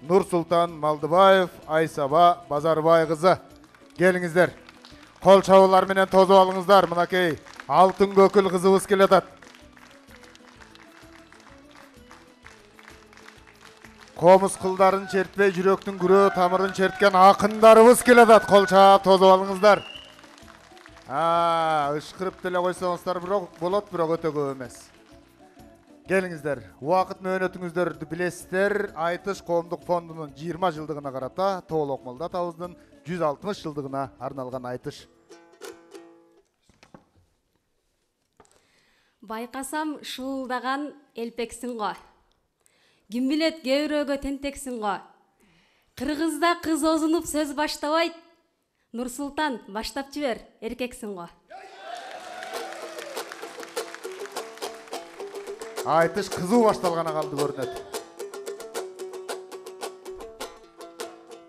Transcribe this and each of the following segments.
Nursultan Maldıbayev, Aysaba Bazarbay kızı. Gelingizler. Kol çavular menen tozup alыңыздар. Mınakey altın kökül kızыбыз keletat. Komuz kıldарын çertpey жүрөктүн күрөө тамырын çertken akındarыбыз keletat. Kol çaap tozup alыңыздар. Ышкырып деле койсоңуздар болот, бирок өтө көп эмес. Gelingizler, вакыт мөөнөтүңүздөрдү билесиздер. Айтыш коомдук фондунун 20 жылдыгына карата Тоолок Молда атабыздын 160 жылдыгына арналган айтыш. Байкасам шуулдаган элпексиң го. Ким билет кебирөөгө тентексиң го. Кыргызда кыз озунуп сөз баштабайт. Нурсултан баштап жибер, эркексиң го. Айтыш кызуу башталгана калды көрүнөт.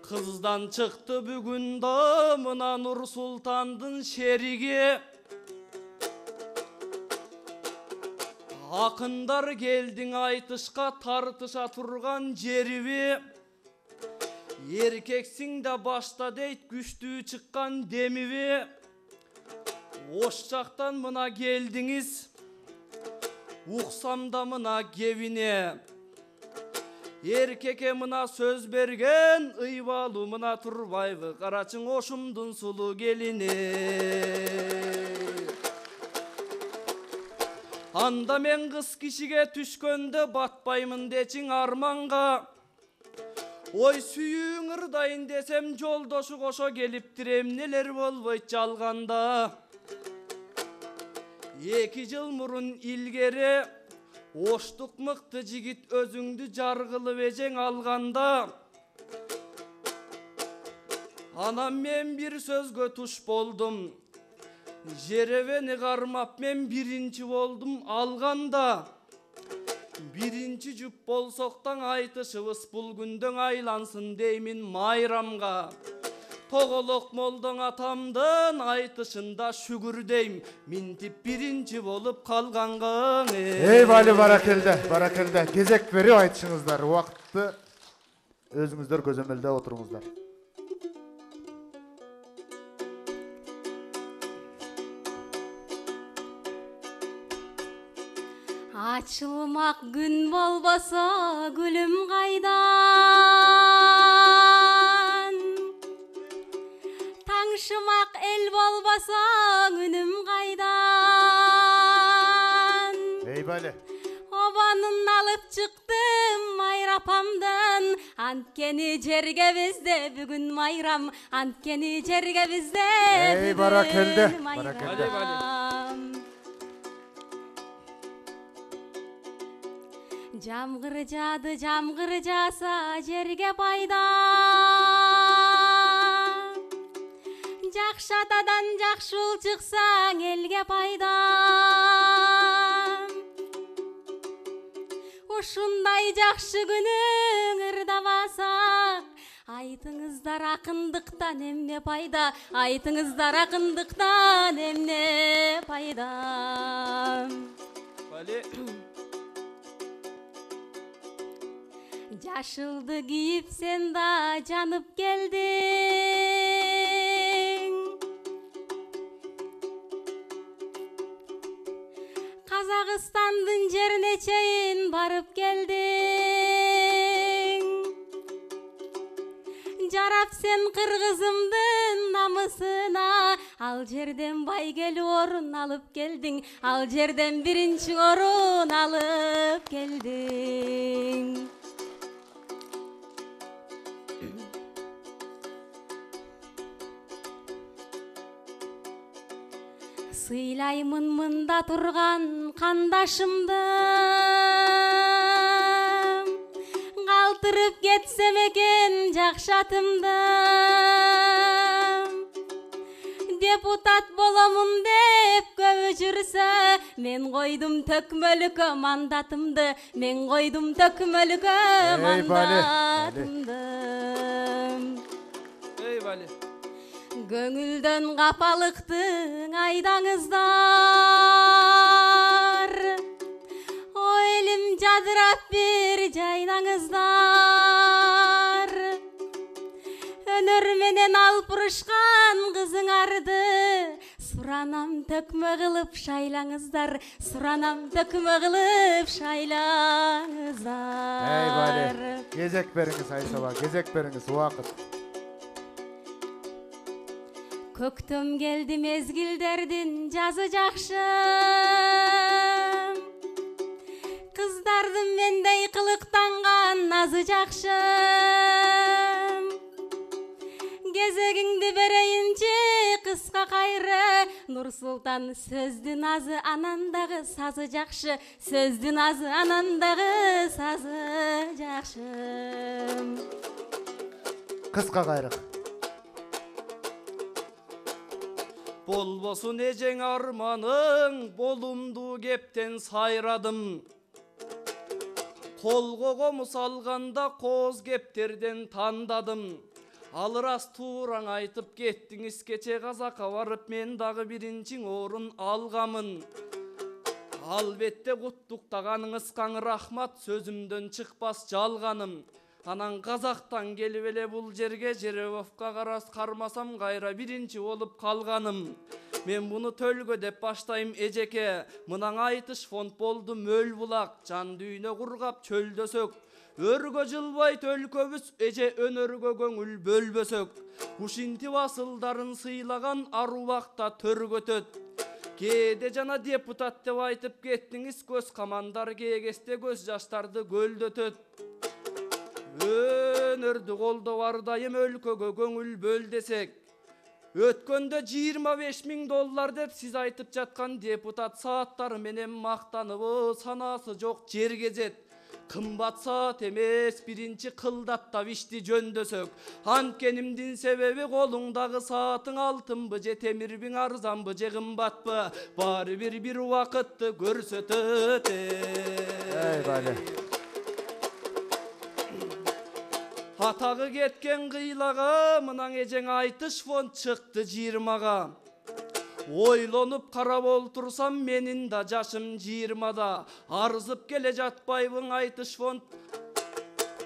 Kızdan çıktı bugün damına Nur Sultan'dın şerigi. Akındar geldin aytışka tartışa turgan jeribi. Erkeksin de başta deyt güçlü çıkkan demivi. Oşçaktan mına geldiniz. Uksam da mına gevine. Erkeke mına söz bergen ıyvalı mına turbayvı Karaçın oşumdun sulu gelini. Anda men kız kişige tüşkönde batpaymın deçin armanga. Oy süyüğün ırdayın desem joldoşu koşo geliptirem neler bolboyt çalganda. 2 yıl murun ilgeri oştuk mıktı jigit özüңdü jargılı vejeң alganda. Anam men bir sözgö tuş boldum. Jereveni karmap men birinci boldum alganda. Birinci jüp bolsoktan aytışыбыз bul gündöň aylansın deymin mayramga. Toğolok Moldoň atamdın aytışında şükür deyim. Mintip birinci bolup kalganга. Ey bali barakelde. Gezek berip aytışыңыздар. Wagtty özüңүzдөр көзөмөлдөп отуруңуздар. Açılmak gün bolboso gülüm kaydan. Tаңшымак el bolboso үнüm kaydan. Ey bali. Obanın alıp çıktım mayrapamdan. Antkeni jerge bizde bugün mayram. Antkeni jerge bizde Ey barakelde. mayram. Jamgır jasa jerge paydan. Jakşatadan jakşul çıksaң elge paydan. Ушундай жакшы күнүң ырдабасак, айтыңыздар акындыктан эмне пайда, айтыңыздар акындыктан эмне пайда. Жашылды кийип сен да жанып келдиң. Казакстандын жерине чейин барып келдиң. Жарап сен кыргызымдын намысына, ал жерден байгелүү орун алып келдиң. Ал жерден биринчи орун алып келдиң. Сыйлаймын мында турган кандашымды. Калтырып кетсем экен жакшатымды. Депутат боломун деп көбү жүрсө, мен койдум төкмөлүккө мандатымды. Мен койдум төкмөлүккө мандатымды. Ey Bali. Көңүлдөн капалыктың айдаңыздар. О элим жадырап бир жайдаңыздар. алпырышкан кызыңарды суранам төкмө кылып шайлаңыздар, суранам төкмө кылып шайлаңыздар. Ey Bali, gezek beriniz Aysaba, gezek beriniz vakit. Көктөм келди мезгилдердин жазы жакшы. Кыздардын мендей кылыктанган назы жакшы. Кезегиңди берейинчи кыска кайры. Нурсултан сөздүн азы анандагы сазы жакшы. Сөздүн азы анандагы сазы жакшы. Kıska gayrık. Болбосун эжең арманың, болумду кептен сайрадым. Колго комуз алганда коз кептерден тандадым. Ал рас туураң айтып кеттиңиз, кече казакка барып мен дагы биринчи орун алгамын. Албетте куттуктаганыңызга рахмат, сөзүмдөн чыкпас жалганым. Анан казактан келип эле бул жерге Жеребовка кармасам кайра биринчи болуп калганым. Мен буну төлгө деп баштайм эжеке. Мынан айтыш фонд болду мөл булак, жан дүйнө кургап чөлдөсөк. Өргө жылбайт өлкөбүз, эже өнөргө көңүл бөлбөсөк. Ушинтип асылдарын сыйлаган арубакта төргөтөт. Кээде жана депутат деп айтып кеттиңиз, көз камандар кегесте көз жаштарды көлдөтөт. Өнөрдү колдоп ардайым өлкөгө көңүл бөл десек. Өткөндө 25 000 доллар деп сиз айтып жаткан депутат сааттары менен мактаныбы санасы жок жер кезет. Кымбат саат эмес, биринчи кылдаттап ишти жөндөсөк. Анткенимдин себеби колуңдагы саатың алтынбы же темирбиң арзанбы же кымбатпы, баары бир убакытты көрсөтөт. Ey Bali. Атагы кеткен кыйлага, мынан эжең айтыш фонд чыкты 20-га. Ойлонуп карап олтурсам, менин да жашым 20-да. Арзып келе жатпайбын айтыш фонд.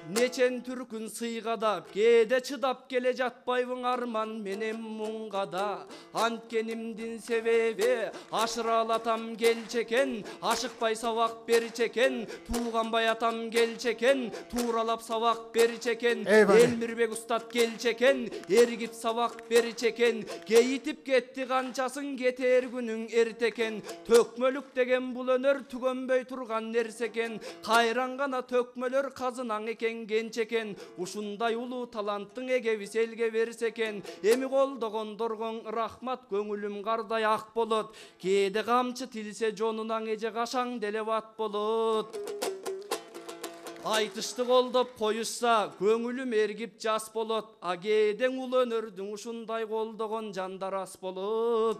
Нечен түркүн сыйгада, кээде чыдап келе жатпайбын арман менен муңгада. Анткенимдин себеби ашыралатам келчекен, ашыкпай сабак берчекен, тууган баятам келчекен, тууралап сабак берчекен, Элмирбек устат келчекен, эргип сабак берчекен, кейитип кетти канчасын кетер күнүң эртекен. Төкмөлүк деген бул өнөр түгөнбөй турган нерсекен, кайран гана төкмөлөр казынаң экен генчекен. Ушундай улуу таланттың эгебиз элге берсекен, эми колдогондоргон рахмат, көңүлүм кардай ак болот. Кээде камчы тилсе жонунан эже кашаң деле бат болот. Айтышты колдоп коюшса, көңүлүм эргип жас болот. А кээдең ул өнөрдүн ушундай колдогон жандар аз болот.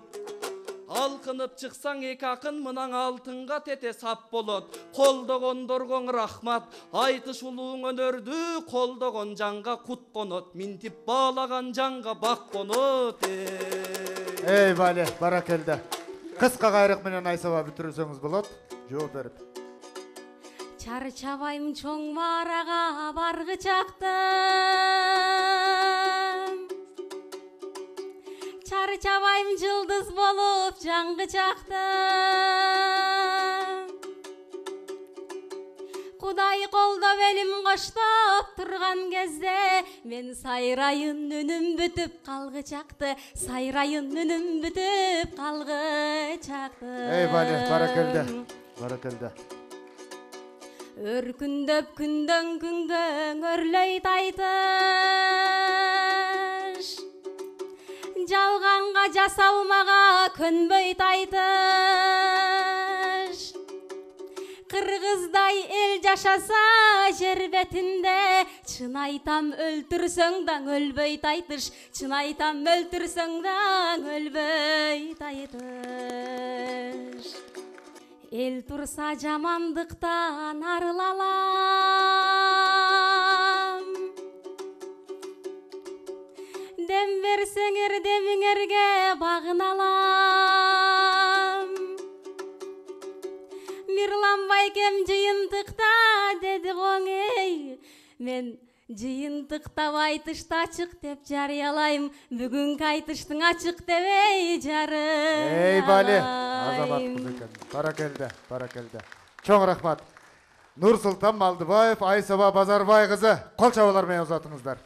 Алкынып чыксаң эки акын, мынан алтынга тете сап болот. Колдогондоргон рахмат, айтыш улууң өнөрдү колдогон жанга кут конот. Минтип баалаган жанга бак конот. Ey Bali, barakelde. Kıska gayrık менен Aysaba бүтүрсөңүз болот. Жооп берип. Чарчабайым чоң марага баргы чактым. Чарчабайым жылдыз болуп жаңгы чактым. Кудай колдоп элим коштоп турган кезде, мен сайрайын үнүм бүтүп калгы чакты, сайрайын үнүм бүтүп калгы чакты. Ey Bali, barakelde. Barakelde. Өркүндөп күндөн күнгө өрлөй тайтыш, жалганга жасалмага көнбөй тайтыш. Кыргыздай эл жашаса жер бетинде, чын айтам өлтүрсөң да өлбөй тайтыш, чын айтам өлтүрсөң да өлбөй тайтыш. Эл турса жамандыктан арылалам, дем берсеңер демиңерге багыналам. Мирлан байкем жыйынтыкта деди оңей, мен Жыйынтыктап айтышты ачык деп жарыялайм. Бүгүнкү айтыштың ачык дебей жарым. Ey Bali, азамат кыз экен. Баракелде, баракелде. Чоң рахмат. Нурсултан Малдыбаев, Айсаба Базарбай кызы, кол чабуулар менен узатыңыздар.